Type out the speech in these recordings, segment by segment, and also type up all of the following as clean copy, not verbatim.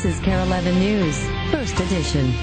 This is KARE 11 News, First Edition.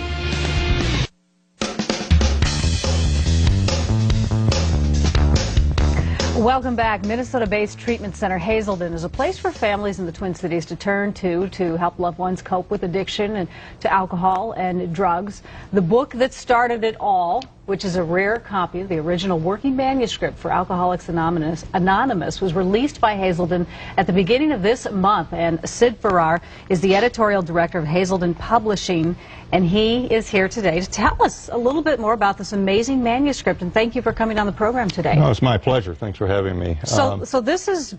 Welcome back. Minnesota-based treatment center Hazelden is a place for families in the Twin Cities to turn to help loved ones cope with addiction and to alcohol and drugs. The book that started it all, which is a rare copy of the original working manuscript for Alcoholics Anonymous, was released by Hazelden at the beginning of this month. And Sid Farrar is the editorial director of Hazelden Publishing, and he is here today to tell us a little bit more about this amazing manuscript. And thank you for coming on the program today. No, it's my pleasure. Thanks for having me. So this is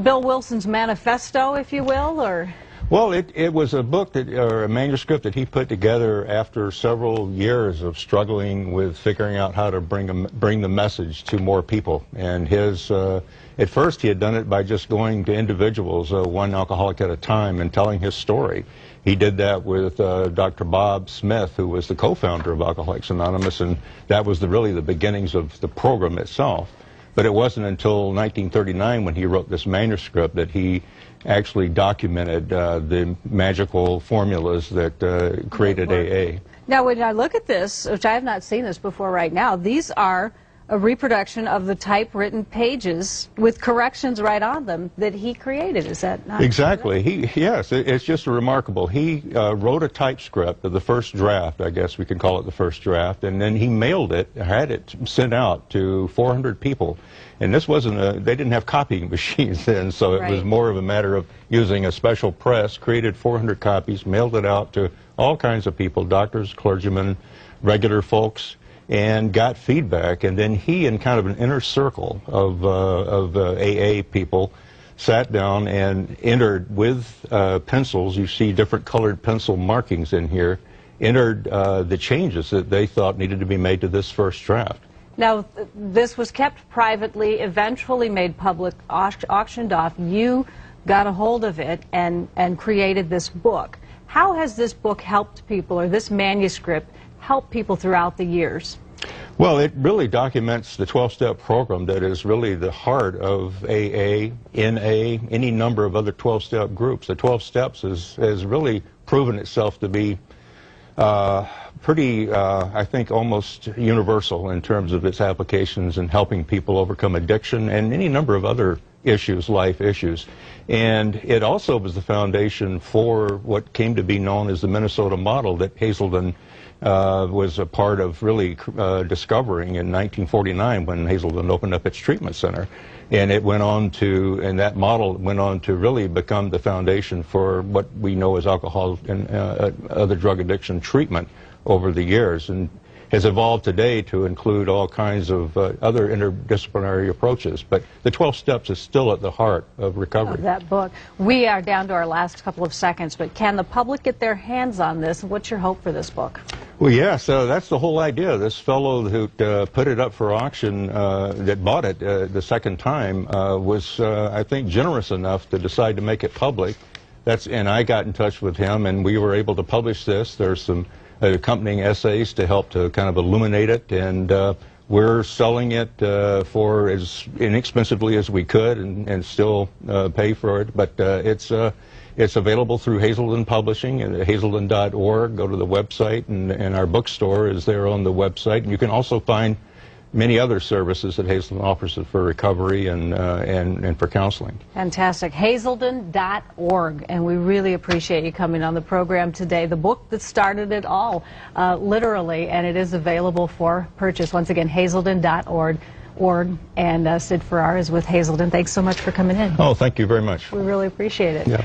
Bill Wilson's manifesto, if you will, or? Well, it was a book or a manuscript that he put together after several years of struggling with figuring out how to bring the message to more people. And at first he had done it by just going to individuals, one alcoholic at a time, and telling his story. He did that with Dr. Bob Smith, who was the co-founder of Alcoholics Anonymous, and that was really the beginnings of the program itself. But it wasn't until 1939 when he wrote this manuscript that he actually documented the magical formulas that created AA. Now, when I look at this, which I have not seen this before right now, these are a reproduction of the typewritten pages with corrections right on them that he created. Is that not exactly? Yes, it's just remarkable. He wrote a typescript of the first draft, I guess we can call it the first draft, and then he mailed it, had it sent out to 400 people. And this wasn't they didn't have copying machines then, so it was more of a matter of using a special press, created 400 copies, mailed it out to all kinds of people, doctors, clergymen, regular folks, and got feedback. And then he and kind of an inner circle of AA people sat down and entered with pencils. You see different colored pencil markings in here, entered the changes that they thought needed to be made to this first draft. Now, this was kept privately, eventually made public, auctioned off. You got a hold of it and created this book. How has this book helped people, or this manuscript helped people throughout the years? Well, it really documents the 12-step program that is really the heart of AA, NA, any number of other 12-step groups. The 12 steps has really proven itself to be pretty, I think, almost universal in terms of its applications in helping people overcome addiction and any number of other issues, life issues. And it also was the foundation for what came to be known as the Minnesota model that Hazelden was a part of really discovering in 1949 when Hazelden opened up its treatment center. And it went on to, and that model went on to really become the foundation for what we know as alcohol and other drug addiction treatment over the years, and has evolved today to include all kinds of other interdisciplinary approaches. But the 12 steps is still at the heart of recovery. Of that book. We are down to our last couple of seconds, but can the public get their hands on this? What's your hope for this book? Well, yeah, so that's the whole idea. This fellow who put it up for auction, that bought it the second time, was, I think, generous enough to decide to make it public. And I got in touch with him, and we were able to publish this. There's some accompanying essays to help to kind of illuminate it, and we're selling it for as inexpensively as we could and still pay for it. But it's available through Hazelden Publishing at hazelden.org. Go to the website, and our bookstore is there on the website. And you can also find many other services that Hazelden offers for recovery and for counseling. Fantastic. Hazelden.org. And we really appreciate you coming on the program today. The book that started it all, literally, and it is available for purchase. Once again, hazelden.org. And Sid Farrar is with Hazelden. Thanks so much for coming in. Oh, thank you very much. We really appreciate it. Yeah.